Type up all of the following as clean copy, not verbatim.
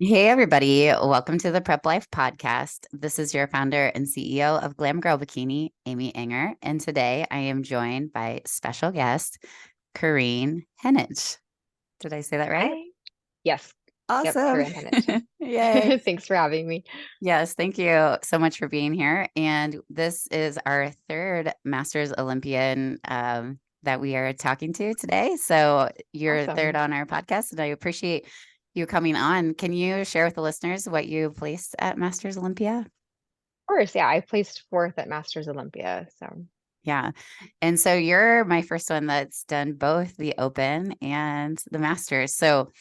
Hey, everybody. Welcome to the Prep Life Podcast. This is your founder and CEO of Glam Girl Bikini, Amy Enger. And today I am joined by special guest, Kerryne Henich. Did I say that right? Hi. Yes. Yep. Awesome. Kerryne Henich. Yay. Thanks for having me. Yes, thank you so much for being here. And this is our third Masters Olympian that we are talking to today. So you're third Awesome. on our podcast, and I appreciate you coming on. Can you share with the listeners what you placed at Masters Olympia? Of course. Yeah. I placed fourth at Masters Olympia. So Yeah. And so you're my first one that's done both the Open and the Masters. So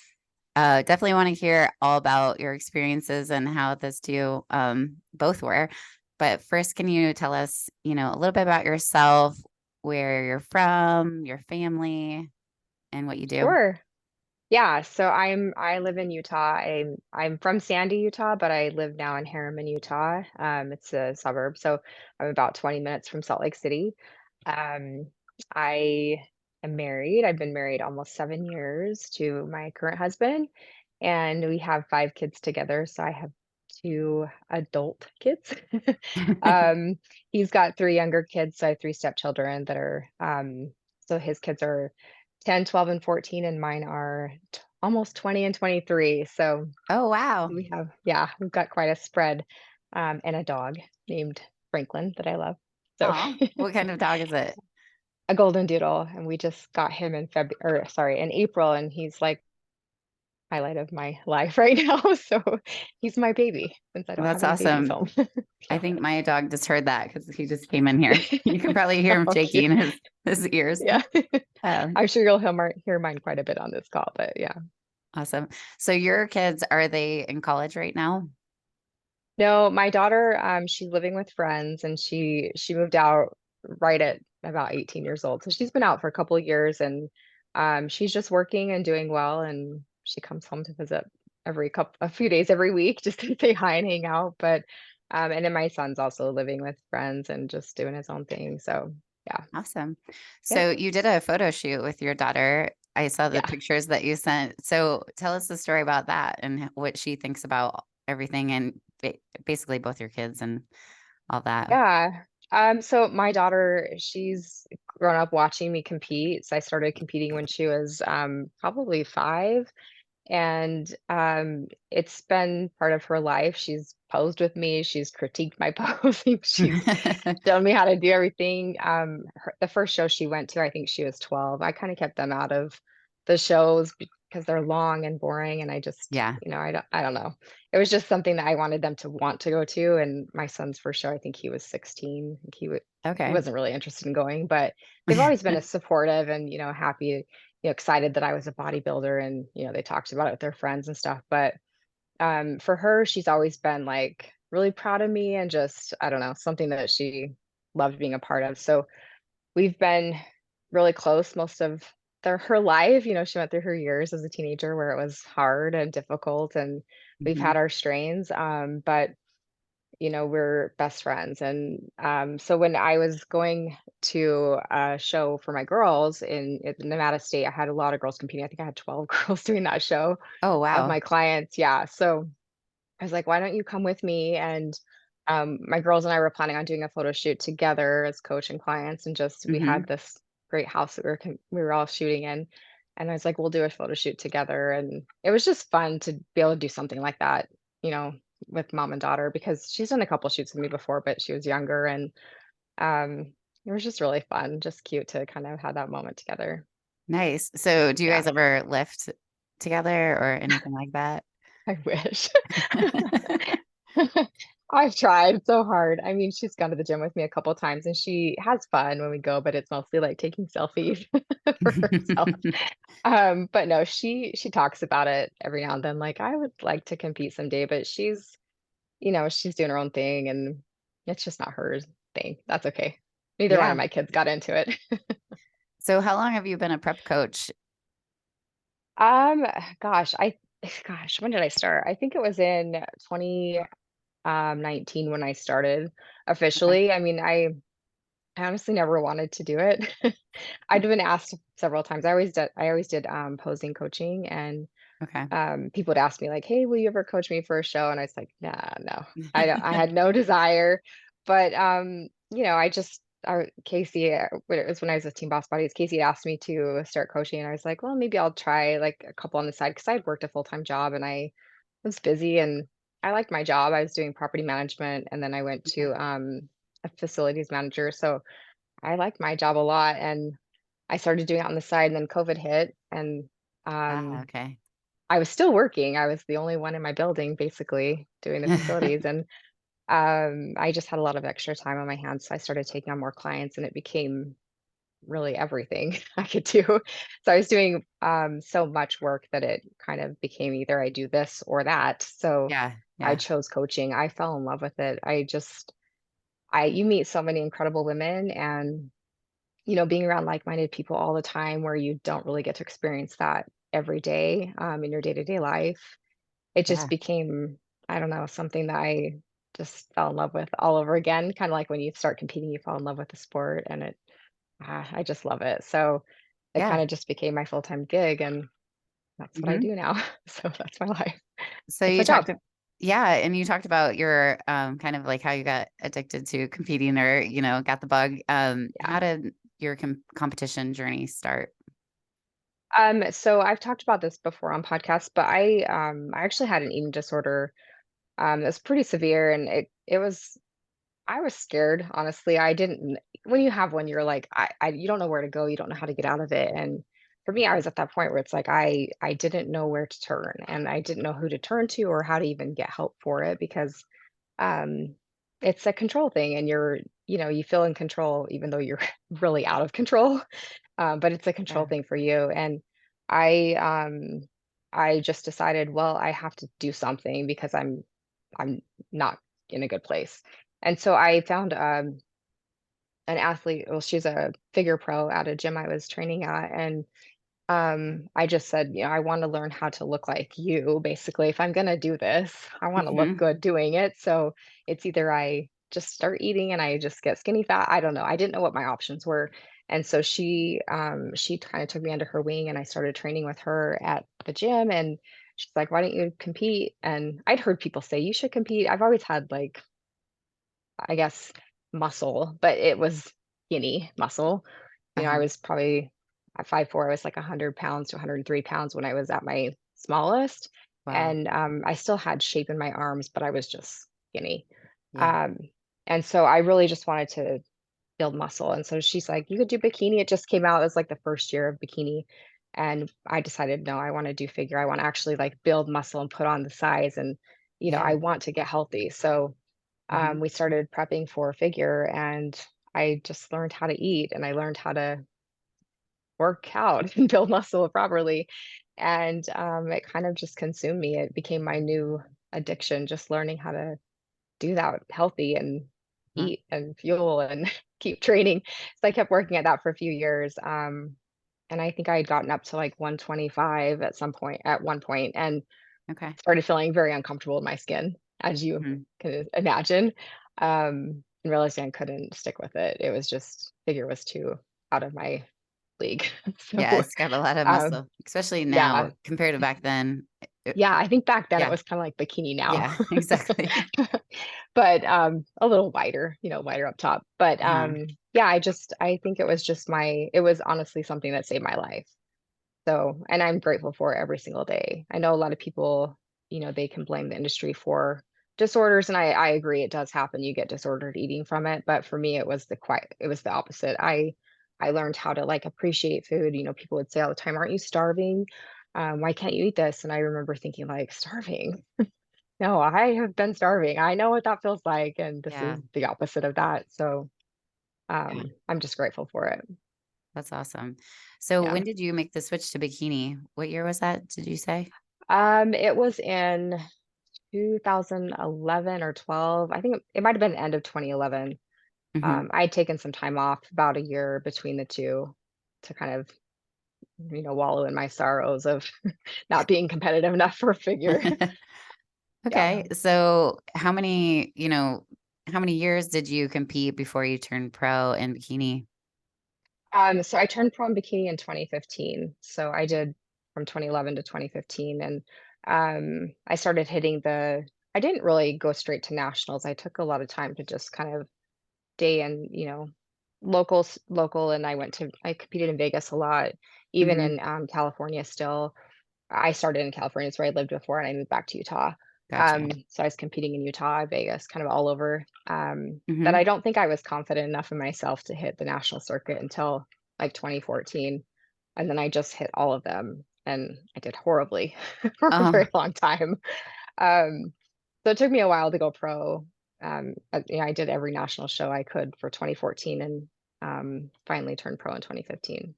definitely want to hear all about your experiences and how those two both were. But first, can you tell us, a little bit about yourself, where you're from, your family, and what you do? sure. Yeah. So I live in Utah. I'm from Sandy, Utah, but I live now in Harriman, Utah. It's a suburb. So I'm about 20 minutes from Salt Lake City. Um, I am married. I've been married almost 7 years to my current husband, and we have 5 kids together. So I have two adult kids. um, he's got three younger kids, so I have three stepchildren that are so his kids are 10, 12, and 14, and mine are almost 20 and 23. So Oh, wow. we've got quite a spread, and a dog named Franklin that I love. So Oh, what kind of dog is it? a golden doodle, and we just got him in February, or sorry, in April, and he's like highlight of my life right now. So he's my baby since I Well, don't have that's any babies awesome. home. I Yeah. think my dog just heard that because he just came in here. You can probably hear him Oh, cute. shaking his ears. Yeah. Um, I'm sure you'll hear mine quite a bit on this call, but yeah. awesome. So your kids, are they in college right now? No, my daughter, she's living with friends, and she moved out right at about 18 years old. So she's been out for a couple of years, and she's just working and doing well, and she comes home to visit a few days every week just to say hi and hang out. But and then my son's also living with friends and just doing his own thing. So yeah. Awesome. Yep. So you did a photo shoot with your daughter. I saw the Yeah. pictures that you sent. So tell us the story about that and what she thinks about everything and basically both your kids and all that. Yeah. So my daughter, she's grown up watching me compete. So I started competing when she was probably 5. And it's been part of her life. She's posed with me, she's critiqued my posing, she's shown me how to do everything. The first show she went to, I think she was 12. I kind of kept them out of the shows because they're long and boring, and I just, Yeah. I don't know. It was just something that I wanted them to want to go to. And my son's first show, I think he was 16. I think he Okay. wasn't really interested in going, but they've always been as supportive and, happy, excited that I was a bodybuilder, and, they talked about it with their friends and stuff. But for her, she's always been like really proud of me, and just, I don't know, something that she loved being a part of. So we've been really close most of her life. She went through her years as a teenager where it was hard and difficult, and we've Mhm. had our strains. But we're best friends. And so when I was going to a show for my girls in Nevada State, I had a lot of girls competing. I think I had 12 girls doing that show Oh, of wow. my clients. Yeah. So I was like, why don't you come with me? And my girls and I were planning on doing a photo shoot together as coach and clients. And just, we Hmm. had this great house that we were all shooting in. And I was like, we'll do a photo shoot together. And it was just fun to be able to do something like that, you know, with mom and daughter, because she's done a couple shoots with me before, but she was younger. And um, it was just really fun, just cute to kind of have that moment together. Nice. So do you Yeah, guys ever lift together or anything like that? I wish. I've tried so hard. I mean, she's gone to the gym with me a couple times, and she has fun when we go, but it's mostly like taking selfies for herself. But no, she talks about it every now and then, like, I would like to compete someday, but she's doing her own thing, and it's just not her thing. That's okay. Neither one Yeah. of my kids got into it. So how long have you been a prep coach? Um, gosh, when did I start? I think it was in 2019 when I started Okay. officially. I mean, I honestly never wanted to do it. I'd been asked several times. I always did posing coaching, and Okay. People would ask me like, "Hey, will you ever coach me for a show?" And I was like, "Nah, no, I don't, I had no desire." But I just, Casey, when it was when I was with Team Boss Bodies, Casey had asked me to start coaching, and I was like, "Well, maybe I'll try like a couple on the side," because I had worked a full-time job and I was busy and I liked my job. I was doing property management, and then I went Okay. to a facilities manager, so I liked my job a lot, and I started doing it on the side, and then COVID hit, and Ah, um, okay. I was still working. I was the only one in my building basically doing the facilities, and, I just had a lot of extra time on my hands, so I started taking on more clients, and it became really everything I could do. So I was doing, so much work that it kind of became either I do this or that. So Yeah, I yeah, chose coaching. I fell in love with it. I you meet so many incredible women, and, being around like-minded people all the time where you don't really get to experience that every day, in your day-to-day life. It just yeah, became, I don't know, something that I just fell in love with all over again, kinda like when you start competing, you fall in love with the sport, and I just love it. So, it yeah. kinda just became my full-time gig, and that's what I Mhm. do now. So, that's my life. So That's my you job. talked ab yeah, and you talked about your, kind of like how you got addicted to competing or, got the bug. Yeah. How did your competition journey start? So I've talked about this before on podcasts, but I actually had an eating disorder, that's pretty severe, and it was, I was scared, honestly. I didn't, when you have one, you're like, you don't know where to go, you don't know how to get out of it. And for me, I was at that point where it's like I didn't know where to turn, and I didn't know who to turn to or how to even get help for it, because um it's a control thing, and you feel in control even though you're really out of control. But it's a control Yeah. thing for you. And I I just decided, well, I have to do something because I'm not in a good place. And so I found an athlete. Well, she's a figure pro at a gym I was training at, and I just said, I want to learn how to look like you. Basically, if I'm gonna do this, I want to look Mhm. good doing it. So it's either I just start eating and I just get skinny fat. I don't know. I didn't know what my options were. And so she kind of took me under her wing, and I started training with her at the gym. And she's like, "Why don't you compete?" And I'd heard people say you should compete. I've always had, like, I guess, muscle, but it was skinny muscle. I Uh-huh. was probably at 5'4", I was like 100 pounds to 103 pounds when I was at my smallest. Wow. And I still had shape in my arms, but I was just skinny. Yeah. Um, and so I really just wanted to build muscle. And so she's like, "You could do bikini." It just came out. It was like the first year of bikini. And I decided, no, I want to do figure. I want to actually like build muscle and put on the size. And, Yeah. I want to get healthy. So Mhm. we started prepping for figure, and I just learned how to eat, and I learned how to work out and build muscle properly. And it kind of just consumed me. It became my new addiction, just learning how to do that healthy and Huh. eat and fuel and keep training. So I kept working at that for a few years. And I think I had gotten up to like 125 at one point, and Okay. started feeling very uncomfortable in my skin, as you Mhm. can imagine, and realizing I couldn't stick with it. It was just, figure was too out of my league. Yeah, So, it's got a lot of um, muscle, especially now yeah, compared to back then. yeah, I think back then it Yeah. was kinda like bikini now. Yeah, exactly. But, a little wider, wider up top. But, Uh-huh. yeah, I think it was just it was honestly something that saved my life. So, and I'm grateful for it every single day. I know a lot of people, they can blame the industry for disorders, and I agree, it does happen. You get disordered eating from it, but for me, it was the opposite. I learned how to like appreciate food. People would say all the time, "Aren't you starving? Why can't you eat this?" And I remember thinking, like, starving? No, I have been starving. I know what that feels like, and this Yeah. is the opposite of that. So, Yeah. I'm just grateful for it. That's awesome. So Yeah. when did you make the switch to bikini? What year was that, did you say? It was in 2011 or 12. I think it might have been the end of 2011. Mhm. I had taken some time off, about a year between the 2, to kind of, wallow in my sorrows of not being competitive enough for a figure. Yeah. Okay. So how many years did you compete before you turned pro in bikini? So I turned pro in bikini in 2015. So I did. from 2011 to 2015, and I started hitting the. I didn't really go straight to nationals. I took a lot of time to just kind of stay in, local, and I competed in Vegas a lot, even Hmm. in California still. I started in California, it's where I lived before, and I moved back to Utah. Gotcha. So I was competing in Utah, Vegas, kind of all over. But I Hmm. don't think I was confident enough in myself to hit the national circuit until like 2014. And then I just hit all of them and I did horribly for a Oh, very long time. Um, so it took me a while to go pro. I did every national show I could for 2014 and finally turned pro in 2015.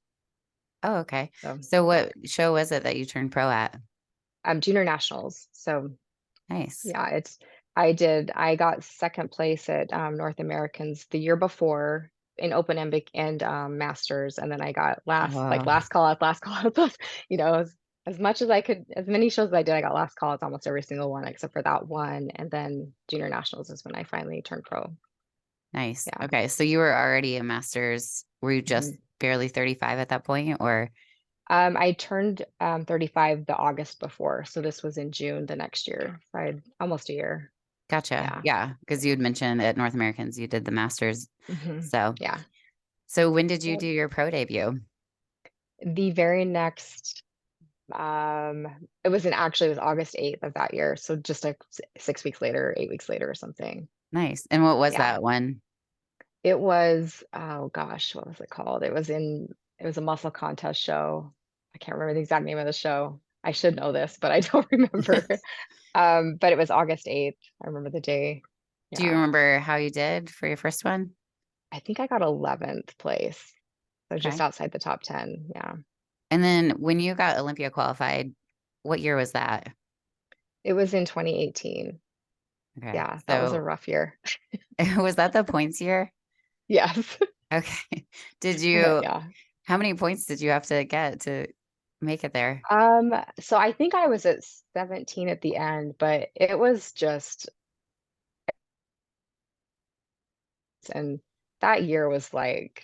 oh, okay. So So yeah, what show was it that you turned pro at? junior nationals. So Nice. yeah, I got second place at, North Americans the year before in open and masters, and then I got Oh, last call outs, as much as I could, as many shows as I did, I got last call outs almost every single one except for that one, and then junior nationals is when I finally turned pro. nice. Yeah. Okay. So you were already a master's. Were you just Mhm. barely 35 at that point or? I turned, 35 the August before, so this was in June the next year. So I had almost a year. Gotcha. Yeah. Yeah. Because you had mentioned at North Americans you did the masters. Mhm. So, Yeah. so when did you Yep. do your pro debut? The very next it was it was August 8th of that year, so just like 6 weeks later, 8 weeks later or something. Nice. And what was Yeah. that one? It was, oh gosh, what was it called? It was a muscle contest show. I can't remember the exact name of the show. I should know this, but I don't remember. But it was August 8th. I remember the day. Do you Yeah. remember how you did for your first one? I think I got 11th place. So just Okay. outside the top 10. Yeah. And then when you got Olympia qualified, what year was that? It was in 2018. Okay. Yeah, that was a So rough year. was that the points year? Yes. Okay. Did But you, yeah. how many points did you have to get to make it there? So I think I was at 17 at the end, but it was just, and that year was like,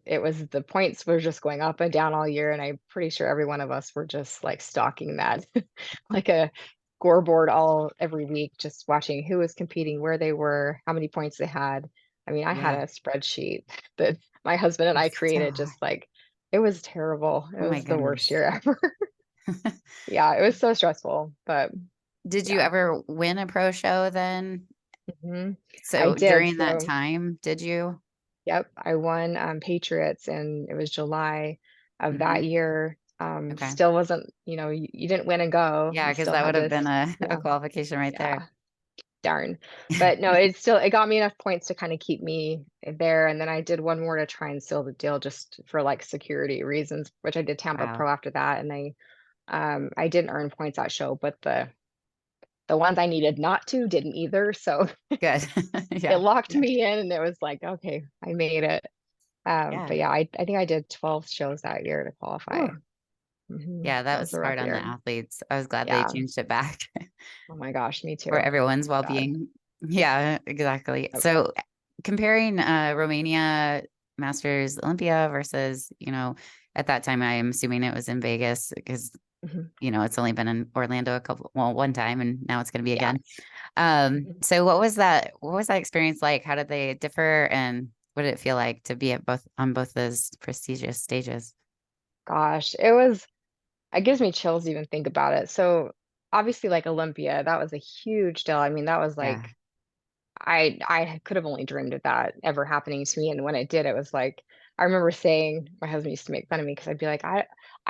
it was the points were just going up and down all year, and I'm pretty sure every one of us were just like stalking that, like a scoreboard all every week, just watching who was competing, where they were, how many points they had. I mean, I had Yeah. a spreadsheet that my husband and I It's so created, hard. just like it was terrible. It Oh my was the worst goodness. year ever. Yeah, it was so stressful, but Did you yeah. ever win a pro show then? Mhm. I So did, during that so time, did you? yep, I won, Patriots, and it was July of that Hmm. year. Okay. Still wasn't, you didn't win and go, Yeah, you because still that had would have this, been a yeah, qualification right there. yeah, darn. But no, it got me enough points to kinda keep me there, and then I did one more to try and seal the deal just for, like, security reasons, which I did Tampa Wow. Pro after that, and I didn't earn points that show, but the ones I needed not to didn't either, so Good. it Yeah. locked Yeah. me in, and it was like, "Okay, I made it." Yeah. But yeah, I think I did 12 shows that year to qualify. Whew. Mhm. Yeah, That that was was a rough hard on the year. athletes. I was glad they Yeah. changed it back Oh my gosh, me for too. everyone's It's bad. well-being. Yeah, exactly. Yep. So comparing Romania Masters Olympia versus, at that time I am assuming it was in Vegas because, Mhm. it's only been in Orlando one time and now it's going to be Yeah. again. Mhm. So what was that experience like? How did they differ and what did it feel like to be at both those prestigious stages? Gosh, it gives me chills to even think about it. So, obviously, like, Olympia, that was a huge deal. I mean, that was Yeah. like I could have only dreamed of that ever happening to me, and when it did, it was like I remember saying my husband used to make fun of me because 'cause I'd be like, I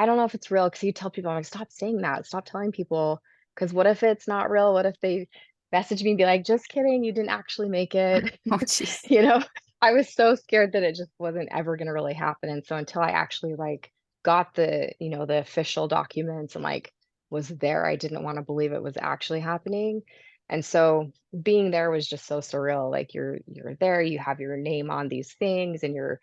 don't know if it's real," 'cause he'd tell people, I'm like, "Stop saying that, stop telling people, because what if it's not real? What if they message me and be like, 'Just kidding, you didn't actually make it?'" Oh, jeez. You know? I was so scared that it just wasn't ever gonna really happen, and so until I actually, like, got the official documents and, like, was there, I didn't wanna believe it was actually happening, and so being there was just so surreal, like, you're there, you have your name on these things, and you're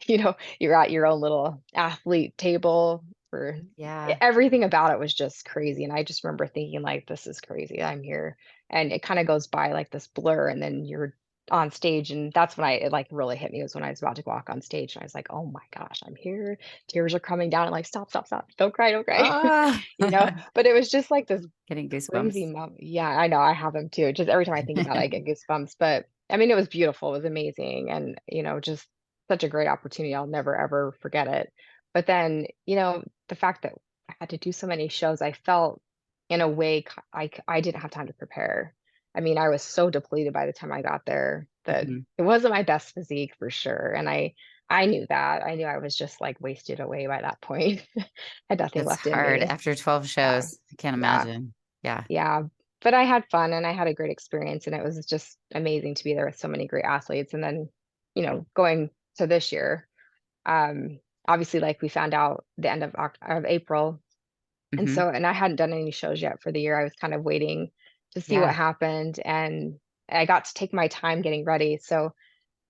at your own little athlete table for Yeah. everything about it was just crazy, and I just remember thinking, like, "This is crazy, I'm here," and it kinda goes by like this blur, and then you're on stage, and that's when it, like, really hit me, was when I was about to walk on stage, and I was like, "Oh my gosh, I'm here." Tears are coming down, and like, "Stop, stop, stop. Don't cry, don't cry." Ah, You know? But it was just like this getting crazy goosebumps. moment. Yeah, I know, I have them too. Just every time I think about it, I get goosebumps, but, I mean, it was beautiful, it was amazing, and, just such a great opportunity, I'll never, ever forget it. But then, the fact that I had to do so many shows, I felt in a way I didn't have time to prepare. I mean, I was so depleted by the time I got there that Mhm. it wasn't my best physique for sure, and I knew that. I knew I was just, like, wasted away by that point. Had nothing That's left in hard me. after 12 Yeah, shows. I can't yeah. imagine. Yeah. Yeah, but I had fun and I had a great experience, and it was just amazing to be there with so many great athletes. And then, going to this year, obviously, like, we found out the end of April, and Mhm. I hadn't done any shows yet for the year. I was kind of waiting to see what Yeah, happened, and I got to take my time getting ready. So,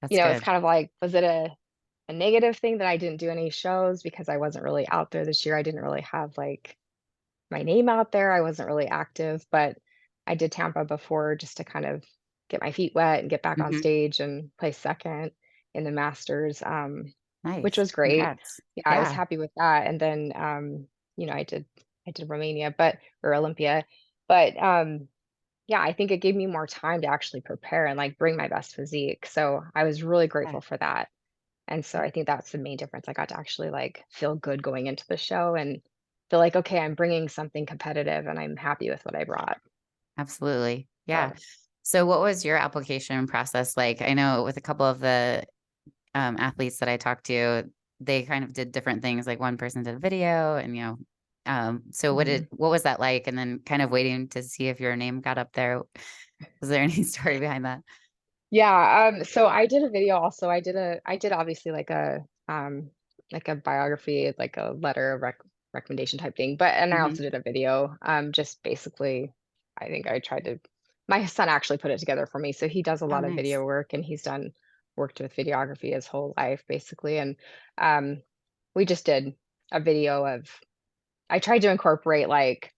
that's it's good. kind of like, was it a negative thing that I didn't do any shows because I wasn't really out there this year? I didn't really have, like, my name out there. I wasn't really active, but I did Tampa before just to kind of get my feet wet and get back on Mhm. stage and play second in the Masters, which Nice. was great. Congrats. Yeah, I was Yeah, happy with that. And then, I did Romania, or Olympia, but yeah, I think it gave me more time to actually prepare and like bring my best physique. So I was really yeah. grateful for that. And so I think that's the main difference. I got to actually, like, feel good going into the show and feel like, "Okay, I'm bringing something competitive and I'm happy with what I brought." Absolutely. Yeah. But So what was your application process like? I know with a couple of the athletes that I talked to, they kind of did different things. Like one person did a video and, so Mhm. what was that like? And then kind of waiting to see if your name got up there. Was there any story behind that? Yeah, so I did a video also. I did obviously like a biography, like a letter of recommendation type thing, but and I Hmm. also did a video, just basically I think I tried to my son actually put it together for me. So he does a Oh, lot of nice. video work and he's done worked with videography his whole life basically. And um we just did a video of I tried to incorporate like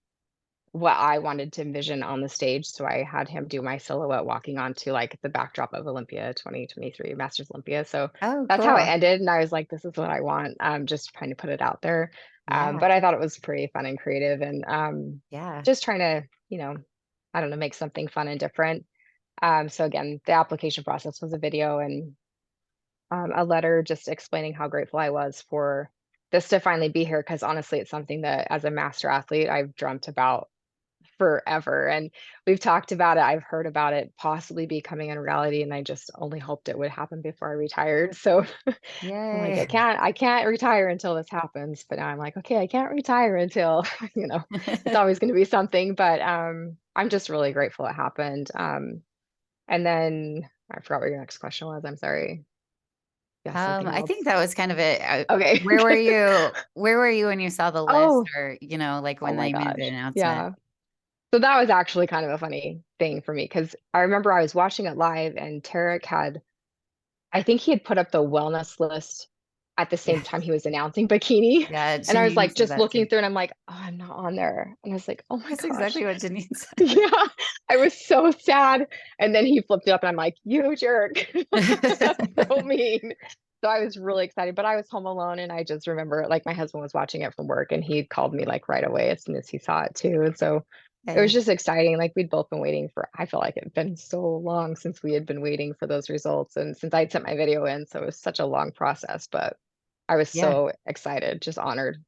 what I wanted to envision on the stage, so I had him do my silhouette walking onto, like, the backdrop of Olympia 2023, Masters Olympia, so Oh, that's how it cool. ended, and I was like, "This is what I want," just trying to put it out there, Yeah. but I thought it was pretty fun and creative, and, Yeah. just trying to, I don't know, make something fun and different, so again, the application process was a video and, a letter just explaining how grateful I was for this to finally be here. Because honestly, it's something that as a master athlete, I've dreamt about forever, and we've talked about it, I've heard about it possibly becoming a reality, and I just only hoped it would happen before I retired, so I'm like, Yay. I can't retire until this happens," but now I'm like, "Okay, I can't retire until," you know, it's always gonna be something, but, I'm just really grateful it happened, and then I forgot what your next question was, I'm sorry. You asked something I else. think that was kind of it. Okay. Where were you? Where were you when you saw the list Oh, or, like oh when my they made the gosh, announcement? yeah. So that was actually kind of a funny thing for me because I remember I was watching it live and Tarek had I think he had put up the wellness list at the Yeah. same time he was announcing Bikini, Yeah. and I was, Janine like, said just that looking too. through and I'm like, "Oh, I'm not on there," and I was like, "Oh my That's gosh." exactly what Janine said. Yeah, I was so sad, and then he flipped it up and I'm like, "You jerk." That's so mean. So I was really excited, but I was home alone and I just remember, like, my husband was watching it from work and he called me, like, right away as soon as he saw it too, and so it was Hey. just exciting, like, we'd both been waiting for I feel like it had been so long since we had been waiting for those results and since I'd sent my video in, so it was such a long process, but I was Yeah. so excited, just honored.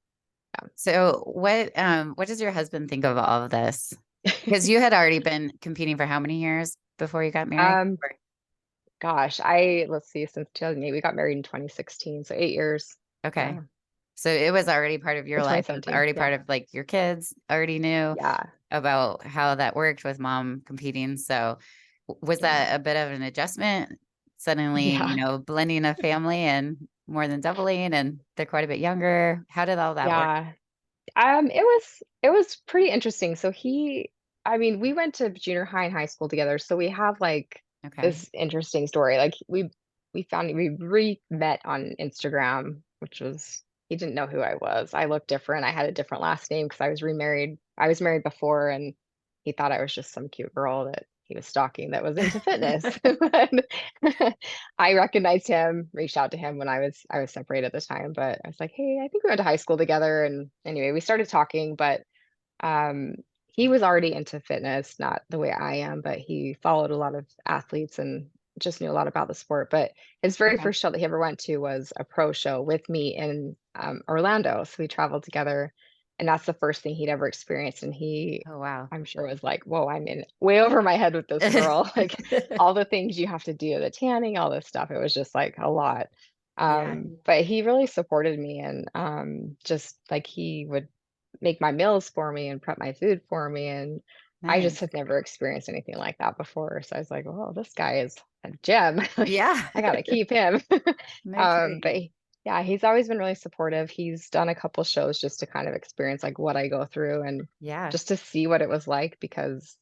So what does your husband think of all of this? Because you had already been competing for how many years before you got married? Yeah. Gosh, I let's see, since 2008, we got married in 2016, so 8 years. Okay. Yeah, So it was already part of your or life. It was 2017, already yeah. part of like your kids already knew Yeah, about how that worked with mom competing. So was yeah, that a bit of an adjustment? Suddenly, yeah, blending a family and more than doubling, and they're quite a bit younger. How did all that work? yeah. It was pretty interesting. So I mean, we went to junior high and high school together, so we have, like, Okay. this interesting story. Like, we re-met on Instagram, which was he didn't know who I was. I looked different. I had a different last name because I was remarried. I was married before, and he thought I was just some cute girl that he was stalking that was into fitness. And I recognized him, reached out to him when I was separated at the time, but I was like, "Hey, I think we went to high school together." And anyway, we started talking, but um, he was already into fitness, not the way I am, but he followed a lot of athletes and just knew a lot about the sport. But his very Okay. first show that he ever went to was a pro show with me in Orlando. So we traveled together, and that's the first thing he'd ever experienced. And he, Oh, wow. I'm sure, was like, "Whoa, I'm in way over my head with this girl." Like all the things you have to do, the tanning, all this stuff. It was just like a lot. Yeah. But he really supported me, and just like he would make my meals for me and prep my food for me, and I just Nice. had never experienced anything like that before, so I was like, "Oh, this guy is a gem, like, Yeah. I gotta keep him." No But kidding. yeah, he's always been really supportive. He's done a couple shows just to kind of experience, like, what I go through and Yeah. just to see what it was like because,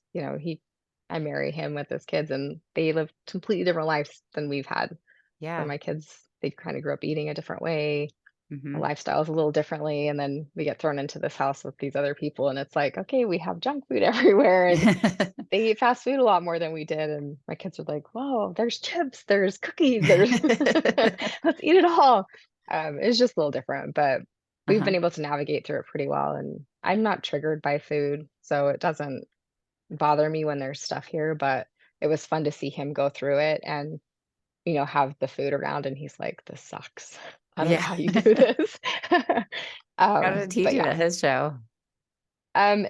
I marry him with his kids, and they live completely different lives than we've had. So Yeah. my kids, they kinda grew up eating a different way, our Hmm. lifestyles a little differently, and then we get thrown into this house with these other people, and it's like, okay, we have junk food everywhere, and they eat fast food a lot more than we did, and my kids are like, "Whoa, there's chips, there's cookies, there's let's eat it all." It's just a little different, but we've Uh-huh. been able to navigate through it pretty well, and I'm not triggered by food, so it doesn't bother me when there's stuff here, but it was fun to see him go through it and have the food around, and he's like, "This sucks. I don't know Yeah. how you do this." How did he But do at yeah, his show? um,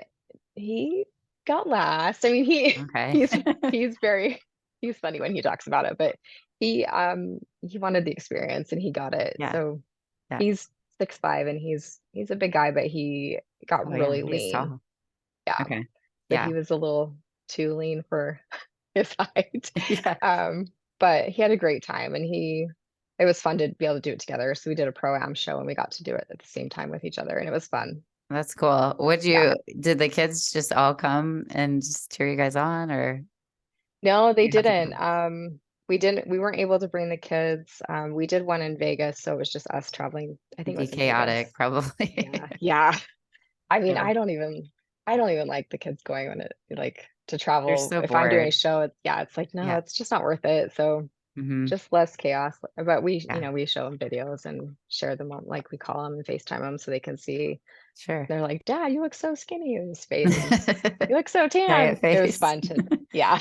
he got last. I mean, he Okay. he's he's very he's funny when he talks about it, but he wanted the experience and he got it. Yeah. So Yeah. he's 6'5" and he's a big guy, but he got Oh, yeah. really He's lean. tall. Yeah, Okay. so he Yeah. was a little too lean for his height. Yeah. Um, but he had a great time and it was fun to be able to do it together. So we did a pro-am show and we got to do it at the same time with each other and it was fun. That's cool. Yeah. Did the kids just all come and just cheer you guys on, or No, they you have to didn't. go? We weren't able to bring the kids. We did one in Vegas, so it was just us traveling. I think It'd it be was in Vegas. chaotic, probably. Yeah. Yeah. I mean, Yeah. I don't even like the kids going on it like to They're travel. so If I'm doing a bored. show, it's like, no, Yeah. it's just not worth it. So Hmm. just less chaos, but Yeah. we show them videos and share them on like, we call them and FaceTime them so they can see. Sure. They're like, "Dad, you look so skinny." And his face is, "You look so tan." Diet It was face. fun to yeah.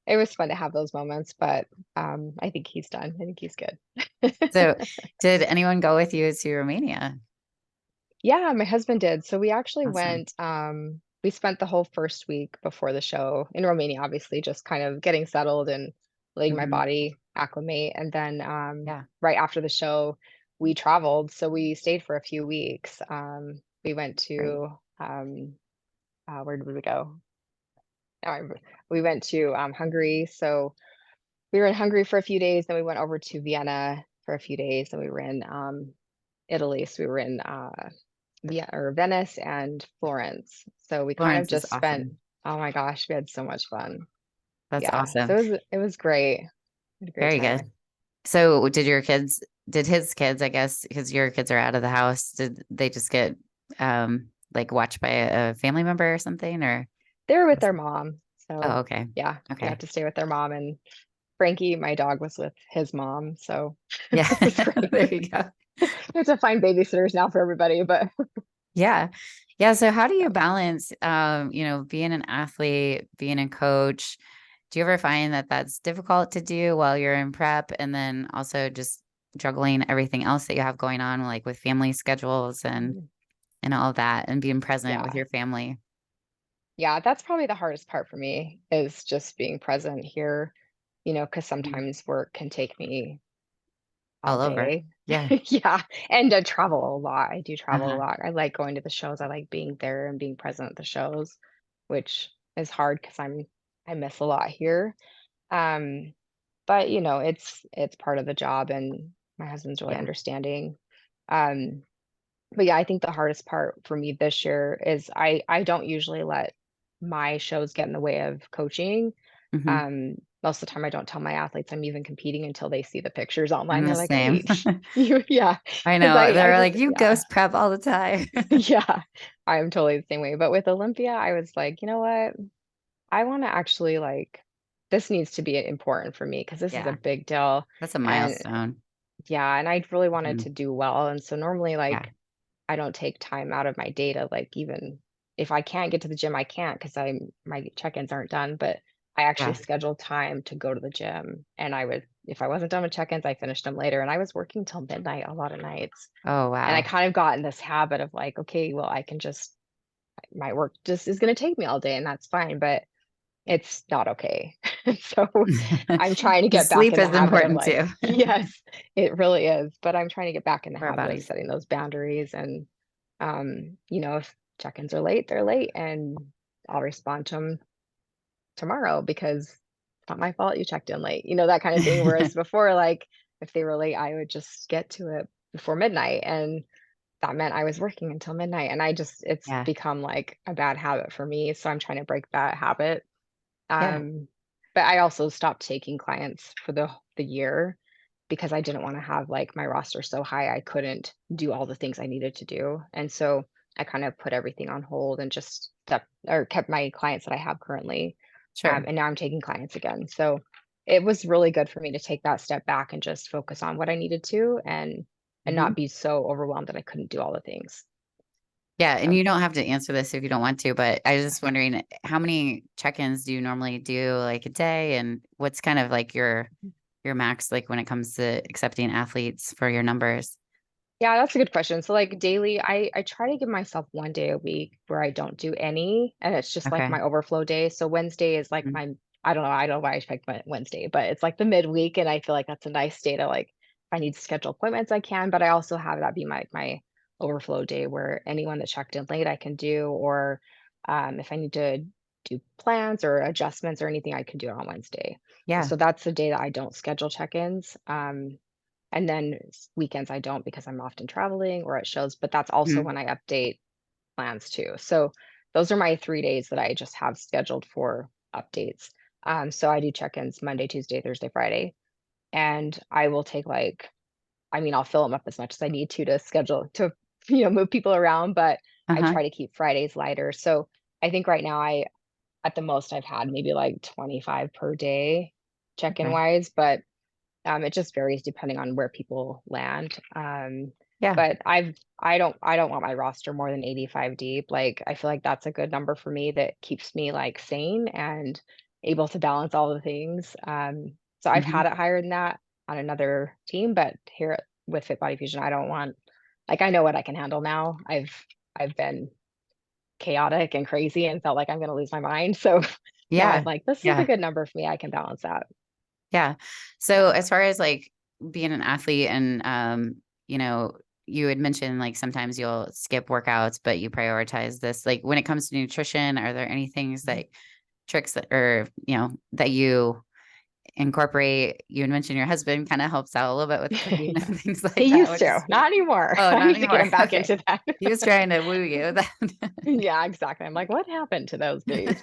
It was fun to have those moments, but, I think he's done. I think he's good. So, did anyone go with you to Romania? Yeah, my husband did. So we actually Awesome. went, we spent the whole first week before the show in Romania, obviously, just kind of getting settled and letting my Hmm. body acclimate. And then Yeah. right after the show, we traveled. So we stayed for a few weeks. We went Great. to, where did we go? I remember. We went to Hungary. So we were in Hungary for a few days. Then we went over to Vienna for a few days. And we were in Italy. So we were in Venice and Florence. So we kind of Florence is just spent, awesome. oh my gosh, we had so much fun. That's Yeah. So awesome. it was great. I had a great Very time. good. So, did his kids, I guess, because your kids are out of the house, did they just get like watched by a family member or something, or? They were with their mom. Oh, So okay. yeah, they got Okay. to stay with their mom and Frankie, my dog, was with his mom. So Yeah. it was great. There you go. We have to find babysitters now for everybody, but Yeah. Yeah. So how do you balance, being an athlete, being a coach? Do you ever find that that's difficult to do while you're in prep and then also just juggling everything else that you have going on, like with family schedules and all of that and being present with yeah. your family Yeah, that's probably the hardest part for me is just being present here, because Mhm. sometimes work can take me all all over? day. Yeah. Yeah, and I travel a lot. I do travel a Uh-huh. lot. I like going to the shows. I like being there and being present at the shows, which is hard because I miss a lot here. Um, but it's part of the job, and my husband's really Yeah. understanding. Um, but yeah, I think the hardest part for me this year is I don't usually let my shows get in the way of coaching. Hmm. Most of the time I don't tell my athletes I'm even competing until they see the pictures I'm online. the They're like, same. "Wait, you," yeah, I because know. I They're just like, you yeah, ghost prep all the time. yeah, I am totally the same way. But with Olympia, I was like, you know what? I wanna actually, this needs to be important for me because this is a Yeah. big deal, That's a and milestone. yeah, and I really wanted Mhm. to do well, and so normally, Yeah. I don't take time out of my day to, even if I can't get to the gym, I can't because 'cause my check-ins aren't done, but I actually Yeah. scheduled time to go to the gym, and I would if I wasn't done with check-ins, I finished them later, and I was working till midnight a lot of nights, Oh, and I wow. kind of got in this habit of, "Okay, well, I can just my work just is gonna take me all day, and that's fine," but it's not okay. So, I'm trying to The get back sleep in the is habit of, important too yes, it really is, but I'm trying to get back in the for our habit of bodies. setting those boundaries and, if check-ins are late, they're late, and I'll respond to them tomorrow because it's not my fault you checked in late, that kinda thing, whereas before, if they were late, I would just get to it before midnight, and that meant I was working until midnight, and it's Yeah. become, a bad habit for me, so I'm trying to break that habit. Yeah. Um, but I also stopped taking clients for the year because I didn't wanna have, my roster so high I couldn't do all the things I needed to do, and so I kind of put everything on hold and just kept my clients that I have currently, Sure. and now I'm taking clients again. So, it was really good for me to take that step back and just focus on what I needed to and Mhm. not be so overwhelmed that I couldn't do all the things. Yeah, and So you don't have to answer this if you don't want to, but I was just wondering how many check-ins do you normally do like a day and what's kind of like your max like when it comes to accepting athletes for your numbers? yeah, that's a good question. So daily, I try to give myself 1 day a week where I don't do any, and it's just like Okay. my overflow day. So Wednesday is like Mhm. my I don't know why I picked Wednesday, but it's like the midweek, and I feel like that's a nice day to if I need to schedule appointments, I can. But I also have that be my overflow day where anyone that checked in late I can do, or if I need to do plans or adjustments or anything, I can do it on Wednesday. Yeah. So that's the day that I don't schedule check-ins. And then weekends I don't because I'm often traveling or at shows, but that's also Mhm. when I update plans too. So those are my 3 days that I just have scheduled for updates. So I do check-ins Monday, Tuesday, Thursday, Friday, and I will take I'll fill them up as much as I need to schedule to, move people around, but I Uh-huh. try to keep Fridays lighter. So I think right now at the most I've had maybe 25 per day check-in Okay. wise, but it just varies depending on where people land. Yeah. But I don't want my roster more than 85 deep. I feel like that's a good number for me that keeps me sane and able to balance all the things. So I've Mhm. had it higher than that on another team, but here with Fit Body Fusion, I don't want I know what I can handle now. I've been chaotic and crazy and felt like I'm gonna lose my mind. So now I'm Yeah. like, this is a Yeah. good number for me. I can balance that. Yeah. So as far as like being an athlete and you know, you had mentioned like sometimes you'll skip workouts, but you prioritize this. Like when it comes to nutrition, are there any things Mhm. that tricks that or that you incorporate? You had mentioned your husband kind of helps out a little bit with cooking Yeah. and things He like that, used which to, is not anymore. oh, I not need to get anymore. him back Okay. into that. He was trying to woo you then. Yeah, exactly. I'm like, "What happened to those days?"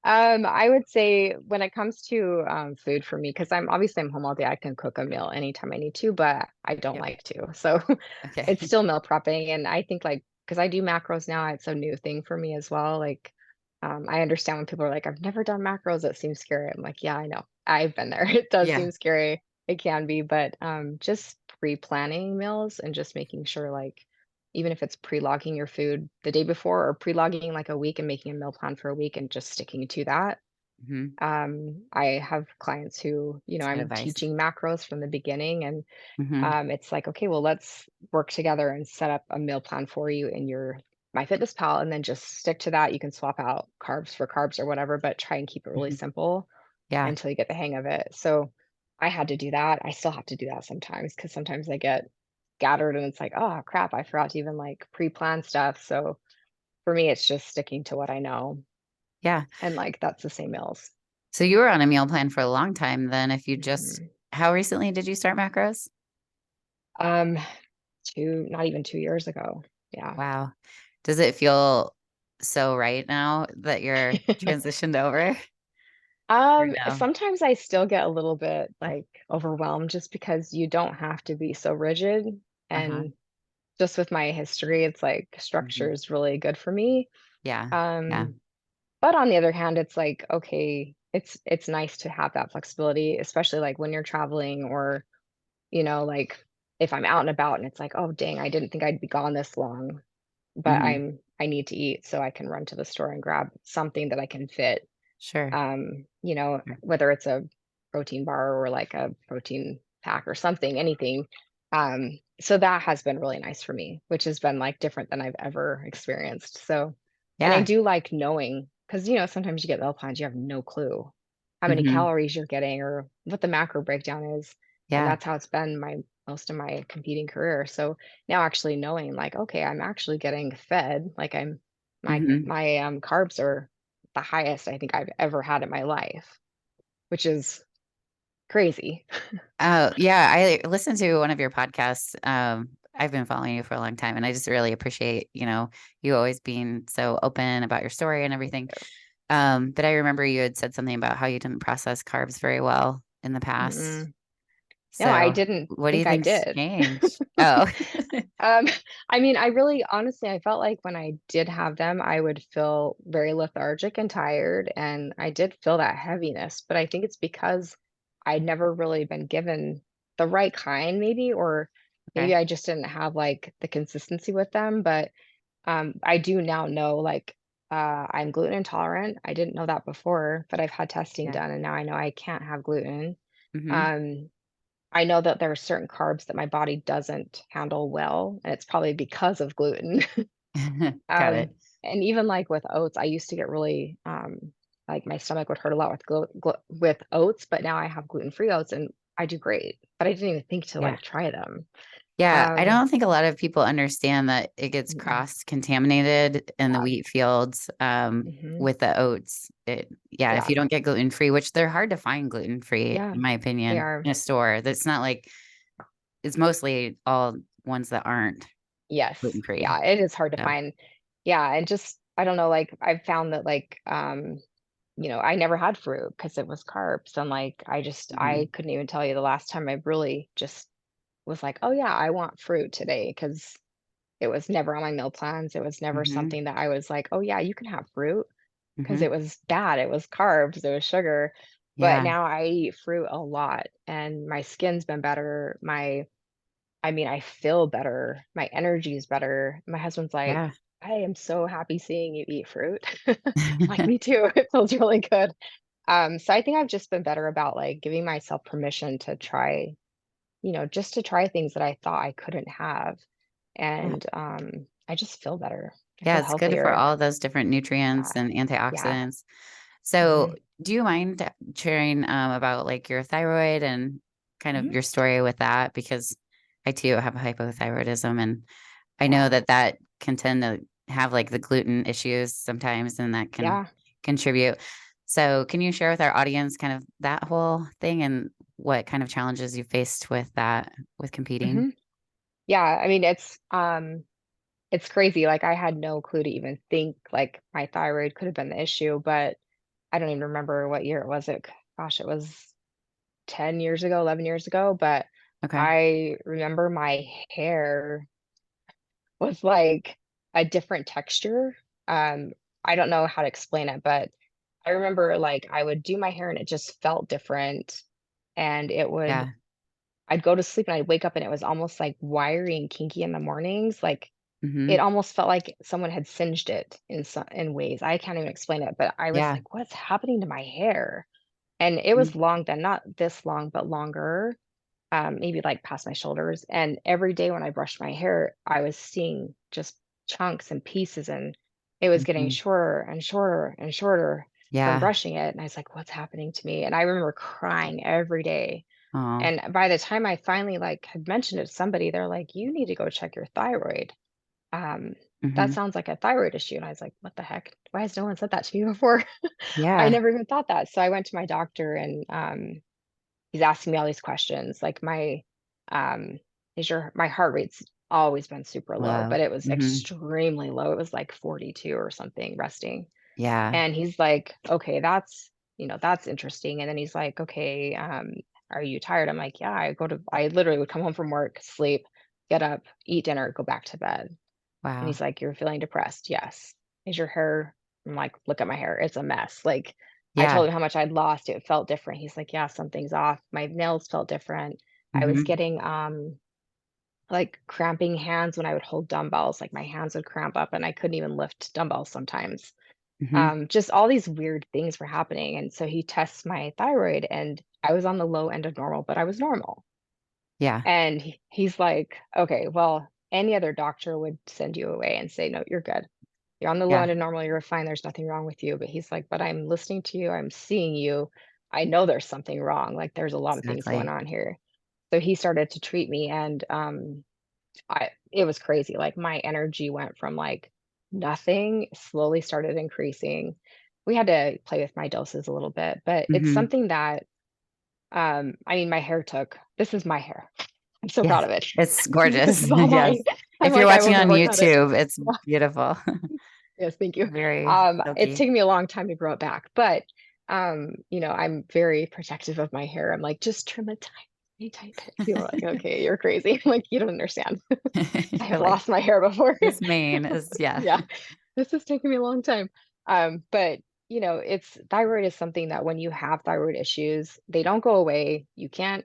I would say when it comes to, food for me, because I'm home all day, I can cook a meal anytime I need to, but I don't Yep. like to. So, Okay. it's still meal prepping, and I think, because I do macros now, it's a new thing for me as well, I understand when people are like, "I've never done macros, it seems scary." I'm like, "Yeah, I know. I've been there. It does Yeah. seem scary. It can be," but, just pre-planning meals and just making sure, even if it's pre-logging your food the day before or pre-logging, a week and making a meal plan for a week and just sticking to that. Hmm. I have clients who, It's good I'm advice. teaching macros from the beginning, and, Hmm. it's like, "Okay, well, let's work together and set up a meal plan for you in your MyFitnessPal, and then just stick to that. You can swap out carbs for carbs or whatever, but try and keep it really Hmm. simple Yeah. until you get the hang of it." So, I had to do that. I still have to do that sometimes because sometimes I get scattered and it's like, "Oh, crap, I forgot to even, pre-plan stuff." So, for me, it's just sticking to what I know, Yeah. and, that's the same meals. So you were on a meal plan for a long time then if you just Mhm. how recently did you start macros? Um, 2 not even 2 years ago. Yeah. Wow. Does it feel so right now that you're transitioned over? Or no? Sometimes I still get a little bit, overwhelmed just because you don't have to be so rigid, Uh-huh. and just with my history, it's like structure Mhm. is really good for me. Yeah. Yeah. Um, But on the other hand, it's like, okay, it's nice to have that flexibility, especially, like, when you're traveling or, like, if I'm out and about and it's like, "Oh, dang, I didn't think I'd be gone this long, but Hmm. I need to eat," so I can run to the store and grab something that I can fit, Sure. Sure. whether it's a protein bar or, like, a protein pack or something, anything. So that has been really nice for me, which has been, like, different than I've ever experienced. So and I Yeah. do like knowing, because sometimes you get meal plans, you have no clue how many Hmm. calories you're getting or what the macro breakdown is, and Yeah. that's how it's been my most of my competing career. So now actually knowing, like, okay, I'm actually getting fed, like, Hmm. carbs are the highest I think I've ever had in my life, which is crazy. Oh, yeah. I listened to one of your podcasts. I've been following you for a long time, and I just really appreciate, you always being so open about your story and everything. But I remember you had said something about how you didn't process carbs very well in the past. Mm-mm. No, I So didn't what do you think I think's did. changed? Oh, Um, I mean, I really honestly, I felt like when I did have them, I would feel very lethargic and tired, and I did feel that heaviness, but I think it's because I'd never really been given the right kind maybe, or maybe okay. I just didn't have, like, the consistency with them, but, I do now know, like, I'm gluten intolerant. I didn't know that before, but I've had testing Yeah. done, and now I know I can't have gluten. Hmm. Um, I know that there are certain carbs that my body doesn't handle well, and it's probably because of gluten. Got Um, it. and even, like, with oats, I used to get really, like, my stomach would hurt a lot with with oats, but now I have gluten-free oats, and I do great, but I didn't even think to, Yeah. like, try them. Yeah, I Um don't think a lot of people understand that it gets mm-mm. cross-contaminated in the Yeah. wheat fields Mhm. with the oats. Yeah, if Yeah. you don't get gluten-free, which they're hard to find gluten-free, Yeah. in my They opinion, are. in a store. That's not like it's mostly all ones that aren't Yes. gluten-free. Yeah, it is hard to So, find. Yeah, and just I don't know, like, I've found that, like, I never had fruit because it was carbs, and, like, I mhm, couldn't even tell you the last time I really just was like, "Oh, yeah, I want fruit today," because it was never on my meal plans, it was never mhm, something that I was like, "Oh, yeah, you can have fruit," because mhm. it was bad, it was carbs, it was sugar, but Yeah, now I eat fruit a lot, and my skin's been better, I mean, I feel better, my energy is better. My husband's like, yeah. "I am so happy seeing you eat fruit." I'm like, "Me too, it feels really good." So I think I've just been better about, like, giving myself permission to try, just to try things that I thought I couldn't have, Yeah. and, I just feel better. I Yeah, feel it's good for healthier. all those different nutrients Yeah, and yeah, antioxidants. So, mhm, do you mind sharing about like your thyroid and kind of mhm, your story with that? Because I too have hypothyroidism, and I know yeah, that that can tend to have like the gluten issues sometimes, and that can yeah, contribute. So, can you share with our audience kind of that whole thing and what kind of challenges you faced with that with competing? mhm. Yeah, I mean, it's crazy, like, I had no clue to even think, like, my thyroid could have been the issue, but I don't even remember what year it was, gosh, it was 10 years ago, 11 years ago, but Okay. I remember my hair was, like, a different texture, um, I don't know how to explain it, but I remember, like, I would do my hair and it just felt different, and Yeah. I'd go to sleep and I'd wake up and it was almost, like, wiry and kinky in the mornings, like, it Hmm. almost felt like someone had singed it in ways, I can't even explain it, but I was Yeah. like, "What's happening to my hair?" And it was Mhm. long then, not this long, but longer, maybe, like, past my shoulders, and every day when I brushed my hair, I was seeing just chunks and pieces, and it was getting Mhm. shorter and shorter and shorter from Yeah. brushing it, and I was like, "What's happening to me?" And I remember crying every day, Oh. and by the time I finally, like, had mentioned it to somebody, they're like, "You need to go check your thyroid. Um, that Hmm. sounds like a thyroid issue," and I was like, "What the heck? Why has no one said that to me before?" I Yeah. never even thought that, so I went to my doctor and, he's asking me all these questions, like um, is your my heart rate's always been super low, Low. but it was Hmm. extremely low. It was like 42 or something resting. Yeah. And he's like, "Okay, that's interesting." And then he's like, "Okay, are you tired?" I'm like, "Yeah, I literally would come home from work, sleep, get up, eat dinner, go back to bed." And Wow. he's like, "You're feeling depressed?" "Yes." "Is your hair?" I'm like, "Look at my hair, it's a mess." Like, I Yeah. told him how much I'd lost, it felt different. He's like, "Yeah, something's off." My nails felt different. I was Mhm. getting, like, cramping hands when I would hold dumbbells, like, my hands would cramp up and I couldn't even lift dumbbells sometimes. Mhm. Just all these weird things were happening, and so he tests my thyroid, and I was on the low end of normal, but I was normal. Yeah. And he's like, "Okay, well, any other doctor would send you away and say, 'No, you're good. You're on the low Yeah. end of normal, you're fine, there's nothing wrong with you.'" But he's like, "But I'm listening to you, I'm seeing you. I know there's something wrong, like, there's a lot of things going Exactly. on here." So he started to treat me, and, I it was crazy, like, my energy went from, like, nothing, slowly started increasing. We had to play with my doses a little bit, but it's Mhm. something that, I mean, my hair took this is my hair. I'm so proud Yes. of it. It's This gorgeous. is all Yes. mine. I'm If you're like, "I watching will on never cut it." YouTube, it's beautiful. Yes, thank you. Very It's silky. taken me a long time to grow it back, but, I'm very protective of my hair. I'm like, "Just trim a tiny, tiny bit." People are like, "Okay, you're crazy." I'm like, "You don't understand. I You're have like, lost my hair before." this mane is yeah. Yeah, this has taken me a long time. But, it's thyroid is something that when you have thyroid issues, they don't go away. You can't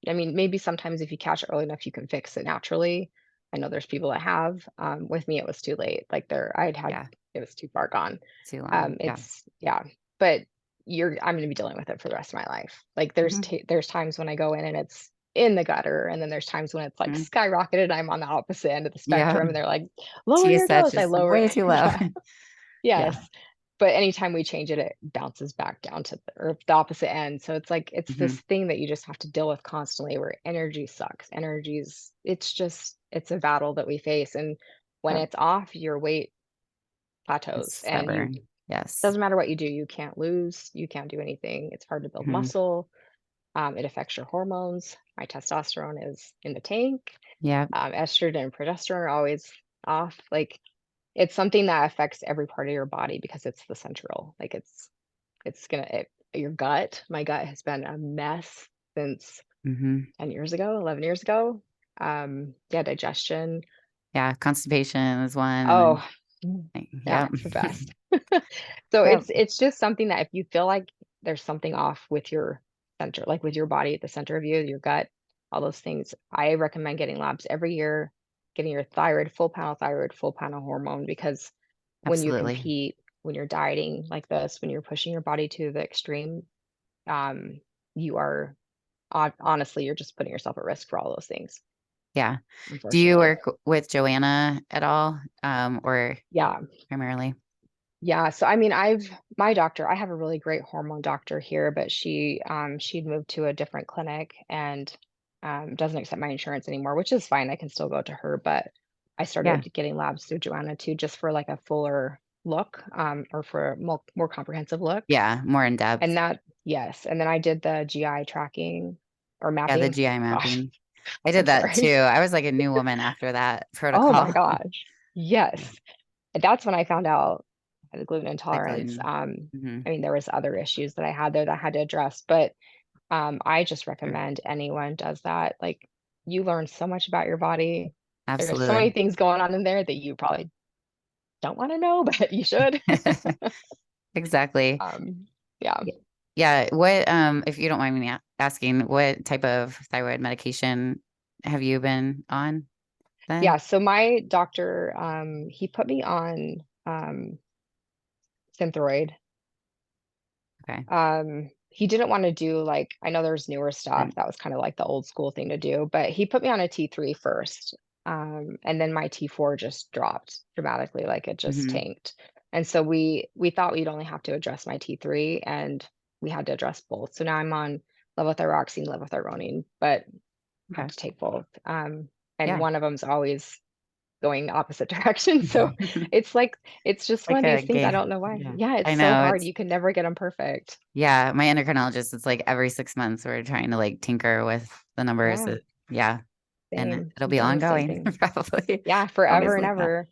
I mean, maybe sometimes if you catch it early enough, you can fix it naturally. I know there's people that have. With me, it was too late. Like Yeah. it was too far gone. Too long. Yeah. Yeah, but I'm going to be dealing with it for the rest of my life. Like Mhm. there's times when I go in and it's in the gutter, and then there's times when it's like Mhm. skyrocketed. I'm on the opposite end of the Yeah. spectrum, and they're like, lower your TSH dose. I is lower way it. too low. Yeah. Yeah. Yes. But anytime we change it, it bounces back down to the opposite end. So it's like it's this Mhm. thing that you just have to deal with constantly where energy sucks. It's a battle that we face. And when Yep. it's off, your weight It's plateaus and you stubborn. Yes. doesn't matter what you do, you can't lose, you can't do anything. It's hard to build Mhm. muscle. It affects your hormones. My testosterone is in the tank. Yeah. Estrogen and progesterone are always off. Like it's something that affects every part of your body because it's the central. Like your gut. My gut has been a mess since Mhm. 10 years ago, 11 years ago. Yeah, digestion. Yeah. Constipation is one, and then Oh, mm, yeah, yep. it's the best. So Yep. it's just something that if you feel like there's something off with your center, like with your body at the center of you, your gut, all those things, I recommend getting labs every year, getting your thyroid, full panel hormone, because when you Absolutely. compete, when you're dieting like this, when you're pushing your body to the extreme, um, you are honestly, you're just putting yourself at risk for all those things, Yeah. Do you unfortunately. work with Joanna at all? Or Yeah. primarily? Yeah. So I mean, my doctor, I have a really great hormone doctor here, but she'd moved to a different clinic and doesn't accept my insurance anymore, which is fine. I can still go to her, but I Yeah. started getting labs through Joanna too, just for like a fuller look, or for a more comprehensive look. Yeah. More in depth. And that, yes. And then I did the GI tracking or Yeah. The mapping. GI Gosh, mapping. I did I'm that too. sorry. I was like a new woman after that Oh my protocol. gosh. Yeah. Yes. And that's when I found out I had gluten The intolerance. gluten. Hmm. I mean, there was other issues that I had there that I had to address, but I just Sure. recommend anyone does that. Like you learn so much about your body. There's so many Absolutely. things going on in there that you probably don't want to know, but you should. Exactly. um, yeah. Y- Yeah. What, if you don't mind me asking, what type of thyroid medication have you been on Yeah. then? So my doctor, he put me on Synthroid. Okay. He didn't wanna do, like, I know there's newer stuff, Right. that was kinda like the old school thing to do, but he put me on a T3 first, and then my T4 just dropped dramatically, like, it just Hmm. tanked, and so we thought we'd only have to address my T3, and we had to address both, so now I'm on levothyroxine, levothyronine, but I have Okay. to take both, and Yeah. one of them's always going opposite direction, so it's just one Like of a these things, I game. don't know why. Yeah. Yeah, it's I so know. hard, It's you can never get them perfect. Yeah, my endocrinologist, it's like every 6 months we're trying to like tinker with the numbers. Yeah. Yeah. And Same. it'll I'm be doing the same ongoing, thing. probably. Yeah, Always forever and like that. ever.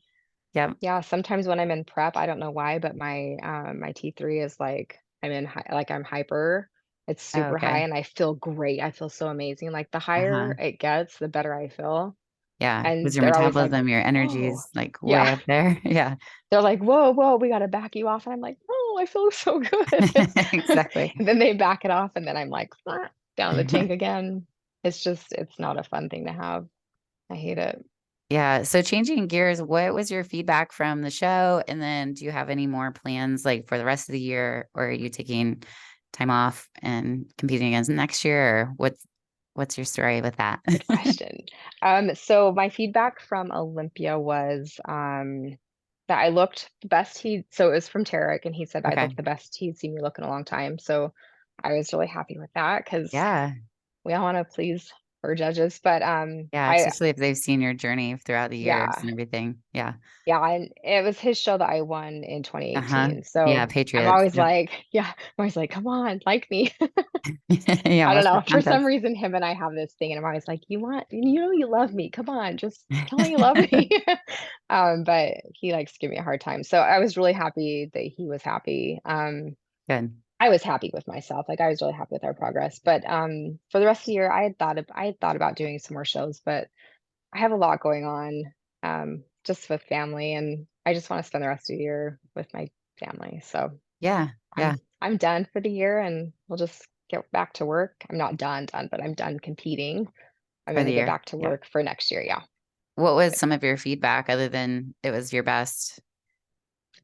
Yep. Yeah, sometimes when I'm in prep, I don't know why, but my T3 is like I'm hyper. It's Oh, super high okay. and I feel great. I feel so amazing. Like the higher Uh-huh. it gets, the better I feel. Yeah. With And your they're always like, metabolism, your energy "Whoa." is like way Yeah. up there. Yeah. They're like, "Whoa, whoa, we gotta back you off." And I'm like, "Oh, I feel so good." Exactly. And then they back it off, and then I'm like, "Ah," down the tank again. It's not a fun thing to have. I hate it. Yeah. So changing gears, what was your feedback from the show? And then do you have any more plans like for the rest of the year, or are you taking time off and competing against next year? Or what's your story with that? Good question. So my feedback from Olympia was, that I looked the best so it was from Tarek, and he said I Okay. looked the best he'd seen me look in a long time, so I was really happy with that because Yeah. we all wanna please our judges, but, Yeah. I Especially if they've seen your journey throughout the years yeah. and everything. Yeah. Yeah, and it was his show that I won in Uh-huh. 2018, Yeah. so I'm Patriots. always Yep. like yeah, I'm always like, "Come on, like me." Yeah. I don't What's the know, for some contest? reason, him and I have this thing, and I'm always like, you know you love me, come on, just tell me you love me." But he likes to give me a hard time, so I was really happy that he was happy. Good. I was happy with myself, like, I was really happy with our progress, but, for the rest of the year, I had thought about doing some more shows, but I have a lot going on, just with family, and I just wanna spend the rest of the year with my family, so Yeah. Yeah. I'm done for the year, and we'll just get back to work. I'm not done, but I'm done competing. I'm For gonna the get year. back to Yeah. work for next year, yeah. What was some of your feedback other than it was your best?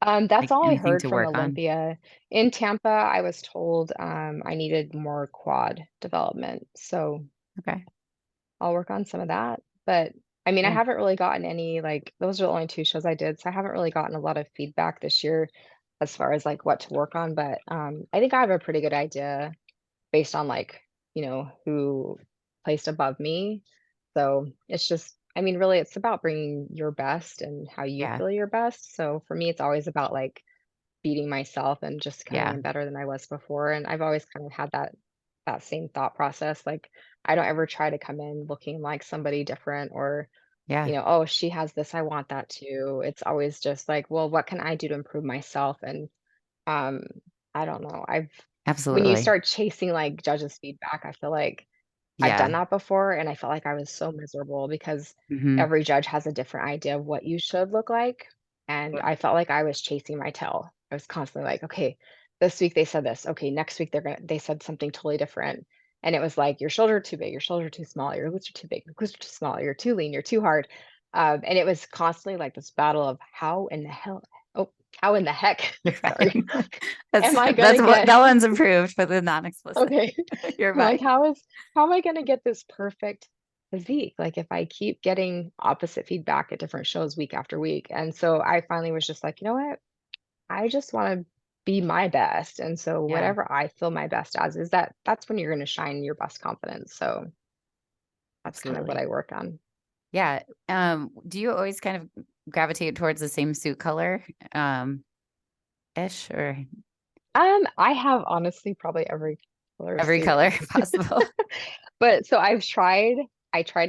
That's Like all I anything heard to from work on? Olympia. In Tampa, I was told, I needed more quad development, so Okay. I'll work on some of that, but, I mean, I Yeah. haven't really gotten any, like those are the only 2 shows I did, so I haven't really gotten a lot of feedback this year as far as, like, what to work on, but, I think I have a pretty good idea based on, like, who placed above me. So, it's just I mean, really, it's about bringing your best and how you Yeah. feel your best. So, for me, it's always about, like, beating myself and just coming Yeah. in better than I was before, and I've always kind of had that same thought process, like, I don't ever try to come in looking like somebody different or, Yeah. "Oh, she has this, I want that too." It's always just like, "Well, what can I do to improve myself?" And, um, I don't know, I've when you Absolutely. start chasing, like, judges' feedback, I feel like I've Yeah. done that before, and I felt like I was so miserable because Hmm. every judge has a different idea of what you should look like, and I felt like I was chasing my tail. I was constantly like, "Okay, this week they said this. Okay, next week they said something totally different." And it was like, "Your shoulders are too big, your shoulders are too small, your glutes are too big, your glutes are too small, you're too lean, you're too hard." And it was constantly like this battle of oh, how in the heck, Right. sorry, That's am I that's gonna what get that one's improved, but the non-explicit. okay. You're I'm like, fine. how am I gonna get this perfect physique? Like if I keep getting opposite feedback at different shows week after week. And so I finally was just like, you know what? I just want to be my best. And so Yeah. whatever I feel my best as is that's when you're gonna shine your best confidence. So that's kind of what Absolutely. I work on. Yeah. Do you always kind of gravitate towards the same suit color, um, ish, or I have honestly probably every color every suit color possible? but so I tried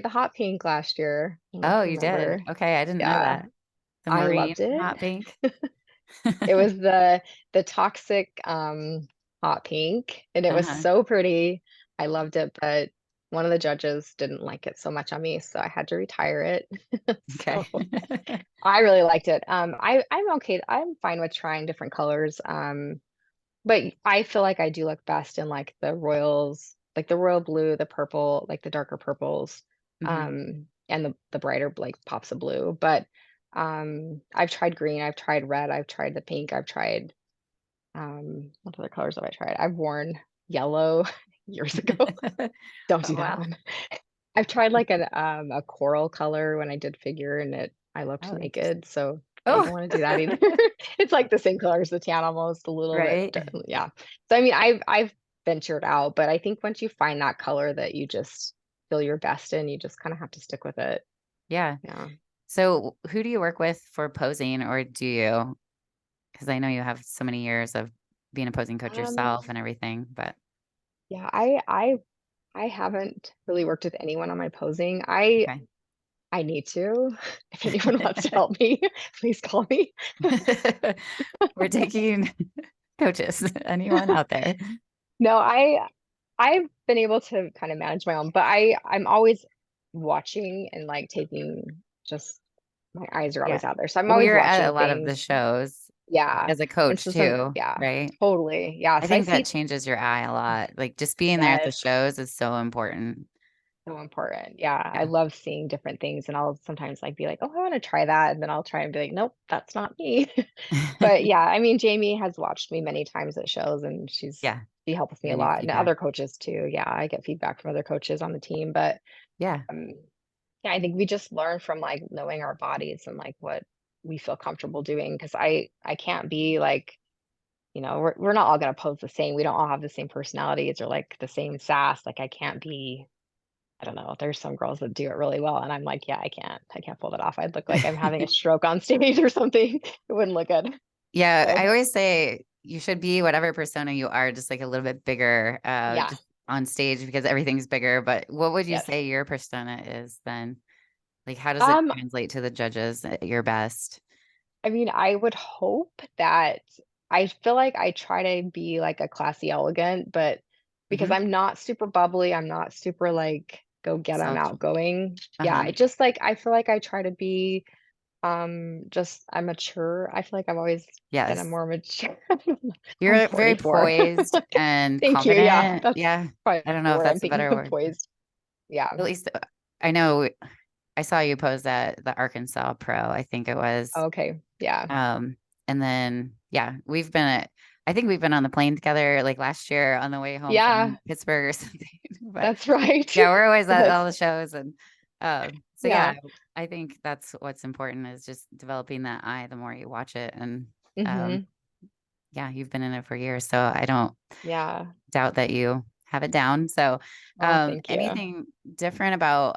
the hot pink last year. I don't know if Oh, you you did. remember. Okay, I didn't know Yeah, that. The I marine loved it. hot pink. It was the toxic, hot pink, and it was Uh-huh. so pretty. I loved it, but one of the judges didn't like it so much on me, so I had to retire it. Okay. So, I really liked it. I'm okay I'm fine with trying different colors, but I feel like I do look best in, like, the royal blue, the purple, like, the darker purples, Mhm. and the brighter, like, pops of blue, but, I've tried green, I've tried red, I've tried the pink, I've tried, what other colors have I tried? I've worn yellow years ago. Don't Oh, do that wow. one. I've tried, like, a coral color when I did figure and I looked Oh, interesting. naked, so I Oh, don't wanna do that either. It's like the same color as the tan almost, a little bit right. d yeah. So, I mean, I've ventured out, but I think once you find that color that you just feel your best in, you just kinda have to stick with it. Yeah. Yeah. So who do you work with for posing, or do you? Because I know you have so many years of being a posing coach Um, yourself and everything, but yeah, I haven't really worked with anyone on my posing. I need to. If anyone wants to okay. help me, please call me. We're taking coaches. Anyone out there? No, I've been able to kind of manage my own, but I'm always watching and like taking just my eyes are Yeah. always out there. So I'm Well, always you're at a watching lot of the things. shows Yeah. as a And coach so some, too, yeah, right? totally. Yeah. I So I think that see changes your eye a lot. Like just being there at the that. shows is so important. So important. Yeah, I Yeah. love seeing different things, and I'll sometimes, like, be like, "Oh, I wanna try that," and then I'll try and be like, "Nope, that's not me." But, yeah, I mean, Jamie has watched me many times at shows, and Yeah. she helps me a Giving you lot, and feedback. other coaches too. Yeah, I get feedback from other coaches on the team, but, Yeah. um, yeah, I think we just learn from, like, knowing our bodies and, like, what we feel comfortable doing. Because I can't be, like, we're not all gonna pose the same, we don't all have the same personalities or, like, the same sass, like, I can't be. I don't know, there's some girls that do it really well, and I'm like, "Yeah, I can't pull that off. I'd look like I'm having a stroke on stage or something. It wouldn't look good." Yeah. So, I always say you should be whatever persona you are, just like a little bit bigger, yeah, just on stage because everything's bigger. But what would you yes. say your persona is then? Like, how does it Um, translate to the judges at your best? I mean, I would hope that I feel like I try to be, like, a classy elegant, but because Hmm. I'm not super bubbly, I'm not super, like, go get 'em Self. outgoing. Yeah, Uh-huh. I just, like I feel like I try to be, just I'm mature. I feel like I've always been a Yes. more mature. I'm You're very 44. poised and Thank you, yeah, confident. that's Yeah. probably I don't the know if word I'm that's a thinking better of, word. poised. Yeah. At least I know I saw you pose at the Arkansas Pro, I think it was. Okay, yeah. Um, and then yeah, I think we've been on the plane together like last year on the way home Yeah, from Pittsburgh or something. But that's right. yeah, we're always at That's all the shows and so yeah. yeah, I think that's what's important is just developing that eye the more you watch it and um Mhm. yeah, you've been in it for years, so I don't Yeah. doubt that you have it down. So, Oh, thank you. anything different about,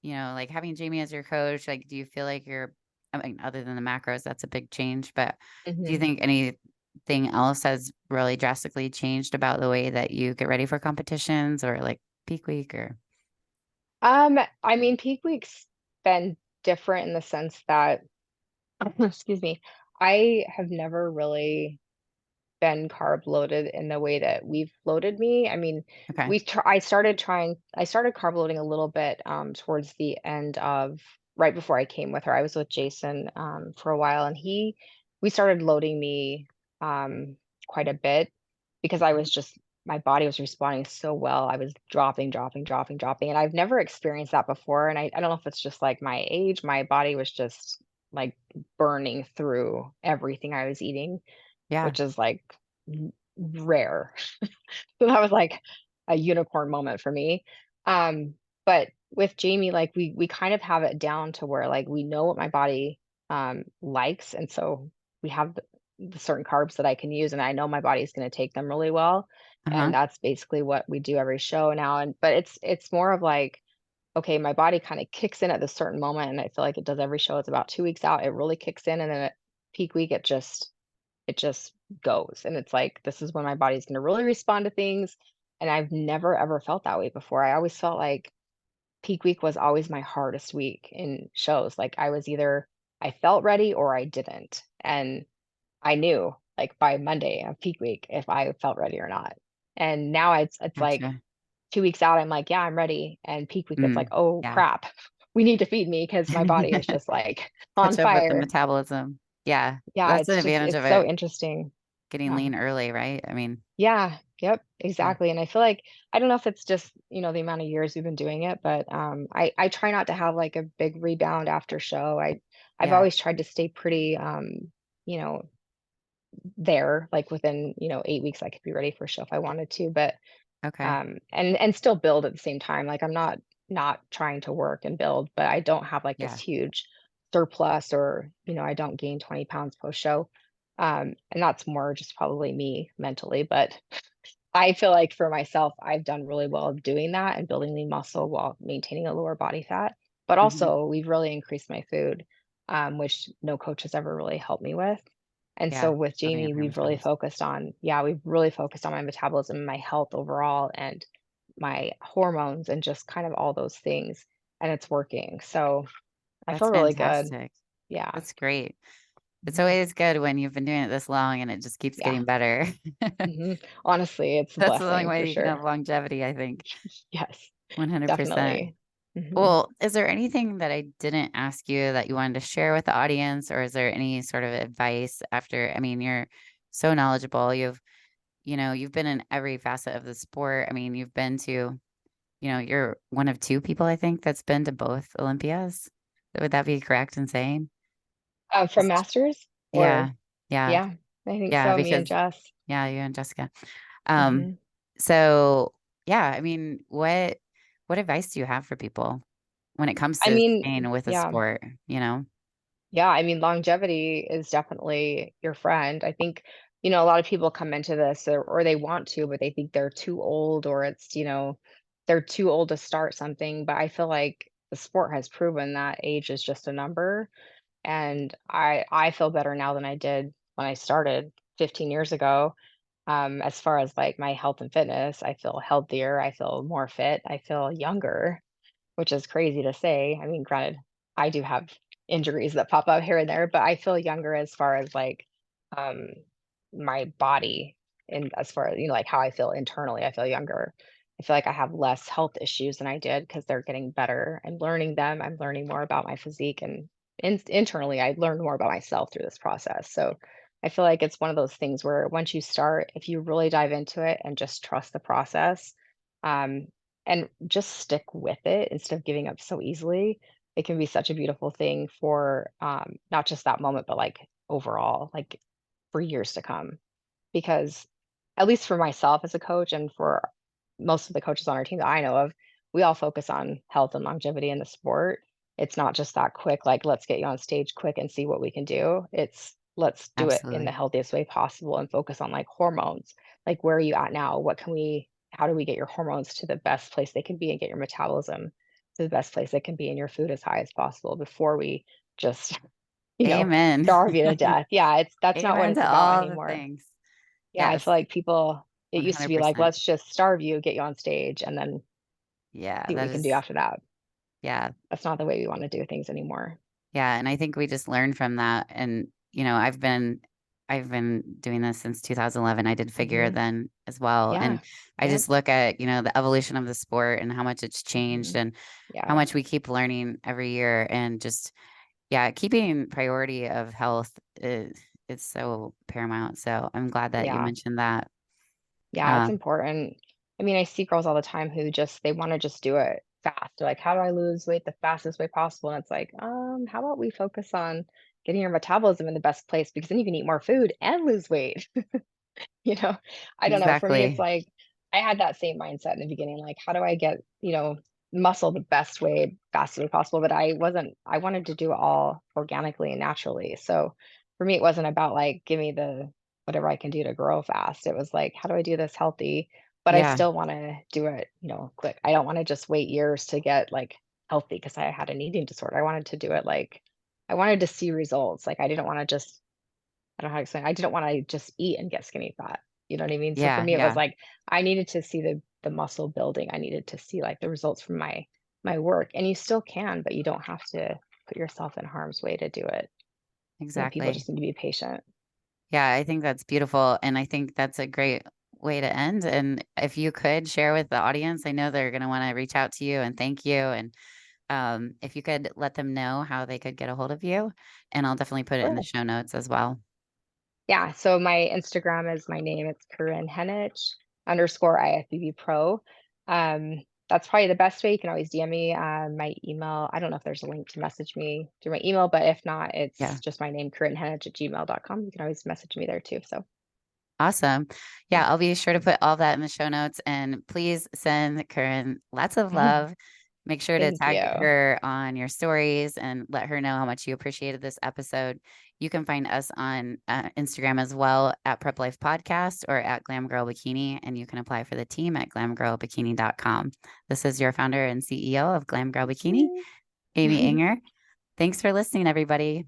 like having Jamie as your coach? Like, do you feel like I mean, other than the macros, that's a big change, but do you Mhm. think anything else has really drastically changed about the way that you get ready for competitions or like peak week or? I mean, peak week's been different in the sense that excuse me, I have never really been carb loaded in the way that we've loaded me. I mean, Okay. I started carb loading a little bit towards the end of right before I came with her. I was with Jason for a while, and he we started loading me um quite a bit because I Mhm. was just my body was responding so well. I was dropping, dropping, dropping, dropping. And I've never experienced that before. And I don't know if it's just like my age, my body was just like burning through everything I was eating, Yeah. which is like rare. So that was like a unicorn moment for me. Um, but with Jamie, like we kind of have it down to where like we know what my body likes, and so we have the certain carbs that I can use, and I know my body's going to take them really well, Uh-huh. and that's basically what we do every show now. And but it's more of like okay, my body kind of kicks in at this certain moment, and I feel like it does every show. It's about 2 weeks out, it really kicks in, and then at peak week, it just goes, and it's like, this is when my body's gonna really respond to things, and I've never ever felt that way before. I always felt like peak week was always my hardest week in shows, like, I felt ready or I didn't, and I knew, like, by Monday of peak week if I felt ready or not, and now it's like Gotcha. 2 weeks out, I'm like, "Yeah, I'm ready," and peak week, it's like, Mm, "Oh, yeah. crap. We need to feed me because my body is just, like, on Catch up with the fire." metabolism. Yeah. Yeah, That's the advantage of it's so it interesting. getting Yeah. lean early, right? I mean, Yeah, yep, yeah. exactly, and I feel like I don't know if it's just, the amount of years we've been doing it, but, I try not to have, like, a big rebound after show. I've Yeah. always tried to stay pretty, you know, there, like, within, 8 weeks, I could be ready for a show if I wanted to, but, Okay. and still build at the same time, like, I'm not trying to work and build, but I don't have, like, this Yeah. huge surplus or, I don't gain 20 pounds post-show, and that's more just probably me mentally, but I feel like for myself, I've done really well doing that and building lean muscle while maintaining a lower body fat. But Mhm. also, we've really increased my food, which no coach has ever really helped me with. And Yeah. so with Building Jamie, up your we've really focused on my metabolism, my health overall, and my hormones, and just kind of all those things. And it's working. So I That's feel really good. fantastic. Yeah. That's great. It's Mhm. always good when you've been doing it this long and it just keeps Yeah. getting better. Honestly, it's a That's the only blessing way for you can have sure. longevity, I think. Yes, 100%. definitely. Mhm. Well, is there anything that I didn't ask you that you wanted to share with the audience, or is there any sort of advice after? I mean, you're so knowledgeable. You've been in every facet of the sport. I mean, you've been to, you're one of two people, I think, that's been to both Olympias. Would that be correct in saying? From Masters Yeah, or yeah, yeah, I think yeah, so, me and because Jess. yeah, you and Jessica. Um, Mhm. so yeah, I mean, what advice do you have for people when it comes I to mean, staying with a yeah. sport, you know? Yeah, I mean, longevity is definitely your friend. I think, a lot of people come into this or they want to, but they think they're too old or they're too old to start something. But I feel like the sport has proven that age is just a number. And I feel better now than I did when I started 15 years ago. As far as like my health and fitness, I feel healthier, I feel more fit, I feel younger. Which is crazy to say. I mean, granted, I do have injuries that pop up here and there, but I feel younger as far as, like, um, my body and as far as, like, how I feel internally, I feel younger. I feel like I have less health issues than I did because 'cause they're getting better. I'm learning them, I'm learning more about my physique, and internally, I learned more about myself through this process, so I feel like it's one of those things where once you start, if you really dive into it and just trust the process, um, and just stick with it instead of giving up so easily, it can be such a beautiful thing for, not just that moment, but, like, overall, like, for years to come. Because at least for myself as a coach and for most of the coaches on our team that I know of, we all focus on health and longevity in the sport. It's not just that quick, like, let's get you on stage quick and see what we can do. It's let's do it in the Absolutely. healthiest way possible and focus on like hormones. Like, where are you at now? How do we get your hormones to the best place they can be and get your metabolism to the best place it can be and your food as high as possible before we just, you know, Amen. starve you to death. Yeah, that's not what Amen it's to about all the anymore. things. Yeah, I Yes, feel like people it used to be like, 100%. "Let's just starve you, get you on stage, and then Yeah, see what that we can do is, after that." yeah, That's not the way we wanna do things anymore. yeah. And I think we just learned from that. And, I've been doing this since 2011. I did figure Mhm. then as well. Yeah. And I Yep. just look at, the evolution of the sport and how much it's changed Mhm. and how Yeah. much we keep learning every year. And just, yeah, keeping priority of health is so paramount. So I'm glad that you Yeah. mentioned that. Yeah, it's Uh, important. I mean, I see girls all the time who they wanna just do it fast. They're like, "How do I lose weight the fastest way possible?" And it's like, how about we focus on getting your metabolism in the best place because then you can eat more food and lose weight." You know? I don't know, for me, it's exactly. like, I had that same mindset in the beginning, like, how do I get, muscle the best way, fastest way possible, but I wanted to do it all organically and naturally, so, for me, it wasn't about, like, give me the whatever I can do to grow fast, it was like, how do I do this healthy, but I Yeah. still wanna do it, quick. I don't wanna just wait years to get, like, healthy because I had an eating disorder, I wanted to do it, like I wanted to see results, like, I didn't wanna just I don't know how to explain. I didn't wanna just eat and get skinny fat, you know what I mean? So for Yeah. me, it was Yeah. like, I needed to see the muscle building. I needed to see, like, the results from my work, and you still can, but you don't have to put yourself in harm's way to do it. People Exactly. just need to be patient. Yeah, I think that's beautiful. And I think that's a great way to end. And if you could share with the audience, I know they're going to want to reach out to you and thank you. And if you could let them know how they could get a hold of you, and I'll definitely put it in the Sure. show notes as well. Yeah, so my Instagram is my name, it's Kerryne Henich _IFBB pro. That's probably the best way. You can always DM me. My email, I don't know if there's a link to message me through my email, but if not, Yeah. it's just my name, KerryneHenich@gmail.com. You can always message me there too. So Awesome. yeah. Yeah, I'll be sure to put all that in the show notes, and please send Corinne lots of love. Make sure to Thank tag you. her on your stories and let her know how much you appreciated this episode. You can find us on Instagram as well at Prep Life Podcast or at Glam Girl Bikini, and you can apply for the team at glamgirlbikini.com. This is your founder and CEO of Glam Girl Bikini, Mm. Amy Inger. Thanks for listening, everybody.